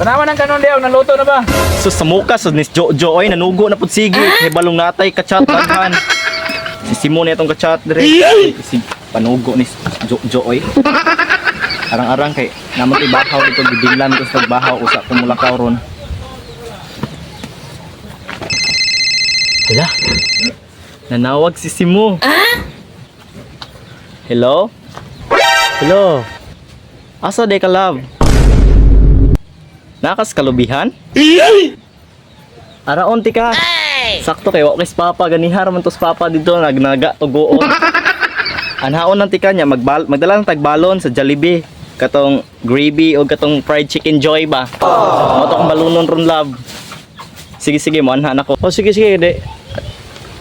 Tanawan ang kanon diyaw, naluto na ba? So sa muka, so nis Jojo oy, nanugo na pud sige. Kay balong natay kachat daghan. Si Simon itong kachat dire. Si panugo ni Jojo oy. Arang-arang kay naman ibahaw dito gibilan ko sa bahaw usa ko mulakaw ron. Hala. Nanawag si Simo. Hello? Hello. Asa day ka love? Nakas kalubihan? Araon ti ka. Sakto kay wa kay papa ganihar man tos papa dito nagnaga tugoon. Anhaon lang ti kanya magdala ng tagbalon sa Jollibee. Katong gravy o katong fried chicken joy ba? Mo to kong balunon ron love. Sige mo anha nako. Oh, sige, de.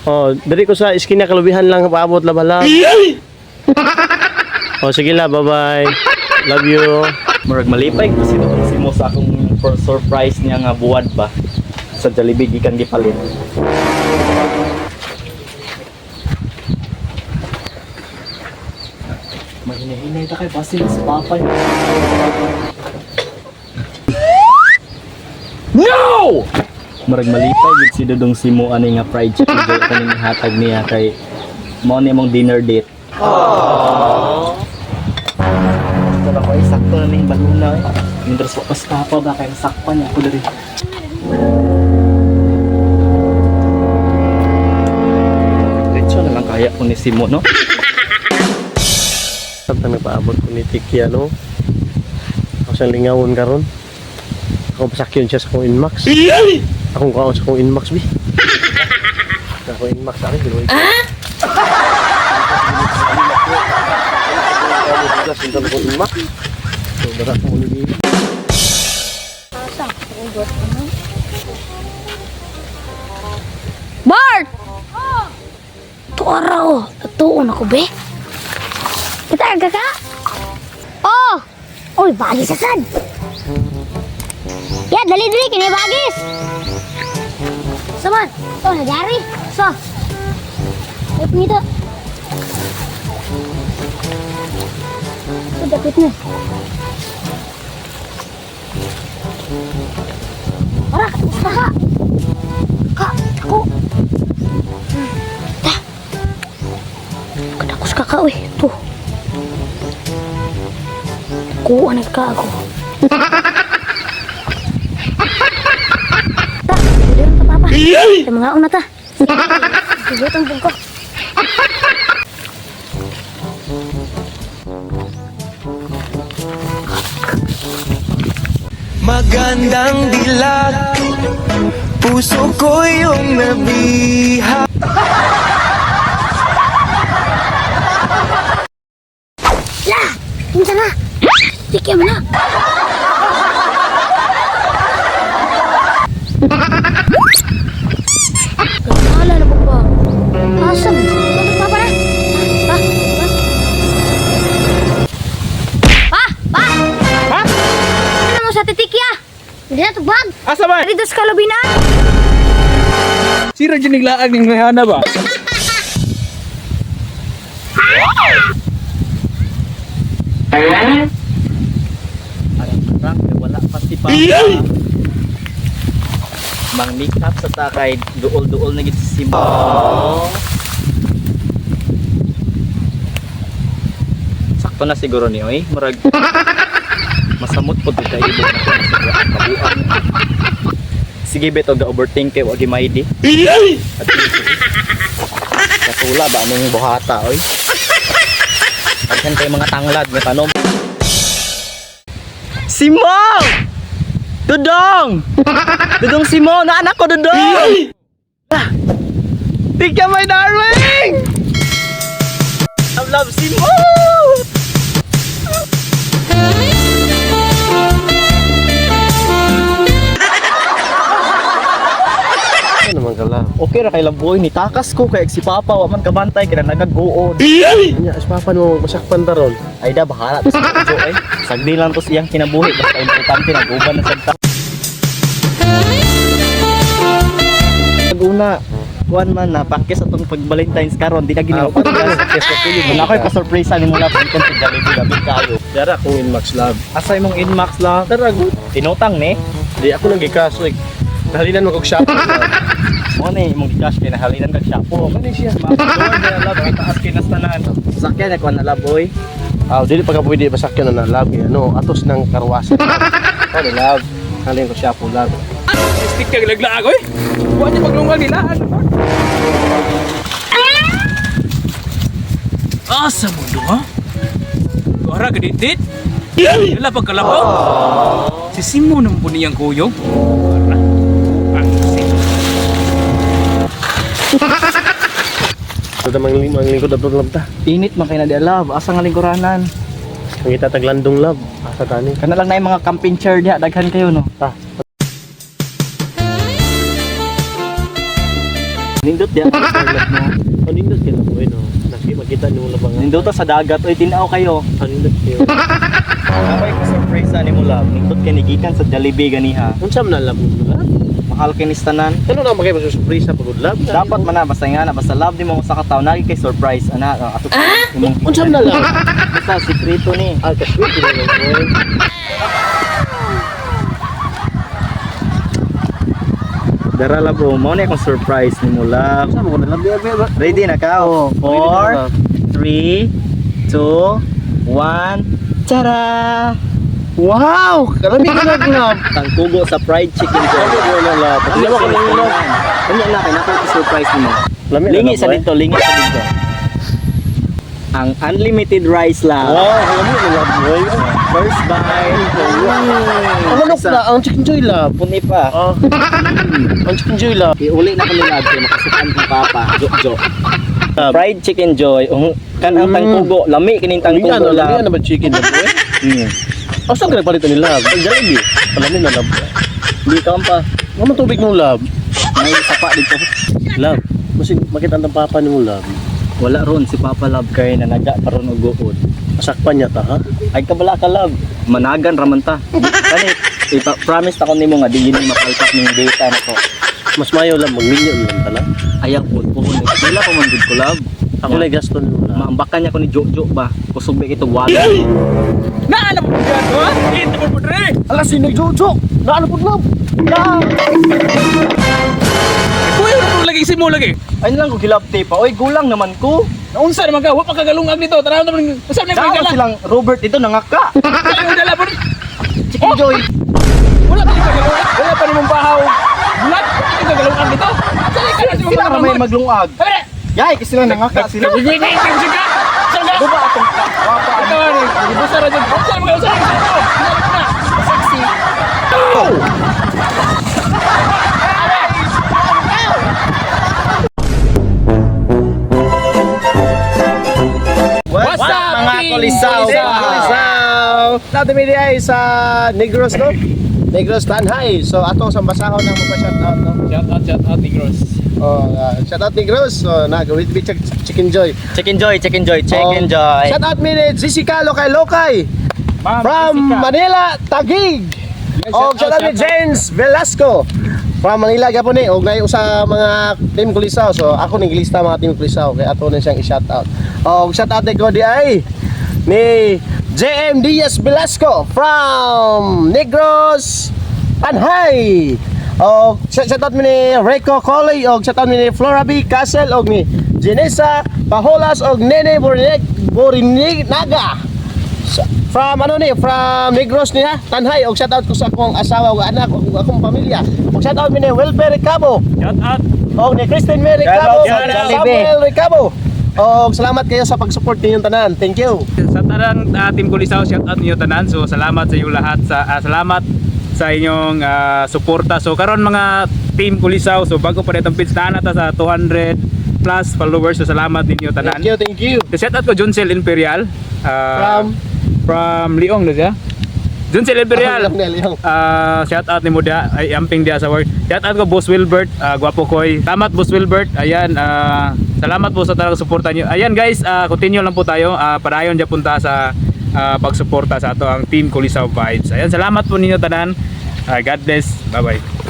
Oh, dari ko sa iskina kalubihan lang paabot la bala. Oh, sige la, bye-bye. Love you. Murag malipay kasi itong Simo sa akong surprise niya nga buwad ba sa Jollibee gikan gipalit. Mahinay-hinay ta kay basin sa papa niya. No! Murag malipay gid si Dudong Simo ani nga fried chicken joy kaning hatag niya kay mao ni mong dinner date. Ito na ko ay sakto na ning baluna eh. Mientras ko pas papa ba kay sakpan niya ako diri. Diretso na lang kaya ko ni Simo no. Sabta nagpaabot ko ni Tiki, ano? Ako siyang lingawon karon. Ako pasakyon siya sa kong Inmax. Akong kaon sa kong Inmax, bi. Sa kong Inmax, akin, binuhay ko. Sinta na kong Inmax. So, darat mo ulit dito. Bart! Ito araw. Natuon ako, be. Kita ka? Oh! Uy, bagis sa sad. Ya, dali-dali, kini bagis. Saman, ito, nagyari. So, ay pangito. Ito, dapit na. Para, basta ka. Ako. Kadakos ka ka, uy. Ito. Kuha na ka ako. Ta, dito ka papa. Sa mga una ta. Dito ang bungko. Magandang dilag, puso ko yung nabiha. La! Minsan na! Tikya mo na! Gagala na po ba? Asam! Tutok pa pala! Pa! Pa! Pa! Ha? Ano mo sa titikya? Hindi na tubag! Asa ba? Dito sa kalubinan! Sira dyan naglaag ng rehana ba? Arang kay wala pa si papa. Mang make up sa takay duol-duol na gid si Simo. Sakto na siguro ni oy, murag masamot pud kay ibo na mabuang. Sige beto ga overthink kay wa gi maidi. At katula ba ning buhata oy. Pagkan kay mga tanglad nga tanom. Simo! Dudong! Dudong Simo, na anak ko Dudong! Tika my darling! Love Simo! Ano naman ka lang? Okay ra kay Lamboy, nitakas ko kay si Papa wa man kabantay kaya nagaggoon. Kanya, aspapan mo, masakpan ta ron. Ay da bahala to sa Jojo ay. Sagdi lang to siyang kinabuhi basta importante nag-uban na sagta. Una, kuan man na pakis atong pag Valentine's karon di ka ginawa. Yes, okay. Ako ay pa-surprise ani mo na pagkon sa Jollibee gabi kayo. Dara akong Inmax lab. Asay mong Inmax love. Dara good. Tinutang ni. Di ako nang gikaso eh. Nahalinan mo kog shop. Mo ni imong gicash kay nahalinan kag shapo. Kani siya. Love kay taas kinastanan. Sasakyan ako na love boy. Dili pa ka pwede basakyan na lab eh. Ano, atos ng karwasan. Ano lab? Halin ko shop lab. Stick ka laglaag oy. Wa niya paglungag nila. Ano ba? Asa mo do ha? Wara gaditit. Wala pagkalabaw. Si Simo nang po niyang kuyog. Wara. Pangsit. Ito mang lingkod abroad lab ta. Init man kay na di love. Asa nga lingkuranan. Ang itataglandong lab. Asa tani? Kana lang na yung mga camping chair diha daghan kayo no. Ta. Nindot diha ang love mo. Anindot kay lab no. Nakita niyo labangan. Nindot ta sa dagat oy tinaw kayo. Anindot kayo. Kamay ko surprise ani mo love. Nindot kay nigikan sa Jollibee ganiha. Unsa man na lab mo? Mahal kay nistanan. Ano na magay surprise sa pagod lab? Dapat man na basta nga na basta love di mo sa kataw nagi kay surprise ana ato imong Unsa man na lab? basta sikreto ni. Kaswit din lang. Dara labo mo ni akong surprise ni mo love. Unsa mo na lab? Ready na ka? 4 3 2 1 Tara! Wow! Karami ka na lab. Tangkugo sa fried chicken ko. Ano na lab? Ano Ano ka ka na lab? Ano na kay nako surprise mo. Lami na Lingi lab, sa boy. dito, lingi sa dito. Ang unlimited rice lang. Wow, lami na lab boy. First bite. Ang manok na, ang chicken joy lab. Puni pa. Ang chicken joy lab. Iuli na kami lab kay makasukan kong papa. Jo. Fried chicken joy. Kan ang tangkugo, lami kining tangkugo Lami lab. na ba chicken lab boy? Asa ka nagpalit ni lab? Ang Jollibee. Lami na lab. Hindi ka pa. Ano tubig mo lab? May sapa dito. Lab. Kasi makita ang papa ni mo lab. Wala ron si Papa Love kay nanaga karon og guod. Masakpan niya ta ha? Ay kabala ka love. Managan raman ta. Kani promise ta ko nimo nga di ni mapalpak ning data nako. Mas mayo lab mag-million lang tala. Ayaw po po ni. Wala pa man gud ko love. Ako na gasto ni mo lab. Maambakan niya ko ni Jojo ba. Kusog ba ito wala. Naana mo diyan ha? Ito mo dre. Ala sino Jojo? Naano pud lab? Kuya mo lagi Simo lagi. Ay lang ko gilapte pa. Oy gulang naman ko. Naunsa naman ka? Wa pa kagalungag dito. Tara naman. Usa na Dapat ka silang Robert dito nangaka. Ang dala po. Chicken Joy. Wala pa kagalungag. Wala pa nimong bahaw. Bulat. Ang kagalungag dito. Sali ka na si Sila mga may maglungag. Abre. Yay kasi sila nangaka sila. Sige, sige, sige. Sala. Duba atong papa. Ito ni. Ibusa ra jud. Usa mga usa. Sexy. What's up mga kulisaw? Natin mi ay sa Negros no? Negros Tanhay. So ato sa basahon ng magpa-shoutout no. Shout out Negros. Shoutout Negros. So nag-with Chicken Joy. Chicken Joy, Chicken Joy, Chicken Joy. Shoutout mi ni Jessica Lokay from Manila, Taguig. Og shoutout ni James Velasco from Manila gyapon ni og nayo sa mga team Kulisaw. So ako ning lista mga team Kulisaw kay ato na siyang i-shoutout. Og shoutout ni ko di ay ni JM Diaz Velasco from Negros Tanhay. Og shoutout mi ni Rico Coley og shoutout mi ni Flora B Castle og ni Jenessa Paholas og Nene Borinaga. From ano ni, from Negros niya, Tanhay. Og shoutout ko sa akong asawa ug anak ug akong pamilya. Og shoutout mi ni Wilber Recabo. Shout out. Og ni Christine May Recabo, Shoutout sa Samuel Recabo. Og salamat kayo sa pag-support ninyong tanan. Thank you. Sa tanang Team Kulisaw, shout out niyo tanan. So salamat sa iyo lahat sa salamat sa inyong suporta. So karon mga Team Kulisaw, so bago pa itong page na ta sa 200 plus followers. So salamat ninyo tanan. Thank you. So shout out ko Juncel Imperial from Leong na siya. Juncel Imperial. Shout out ni Muda ay amping dia sa work. Shout out ko Boss Wilbert, gwapo koy. Salamat Boss Wilbert. Ayan, salamat po sa talagang suporta niyo. Ayan guys, continue lang po tayo. Padayon dia punta sa pagsuporta sa ato ang Team Kulisaw Vibes. Ayan, salamat po ninyo tanan. God bless. Bye-bye.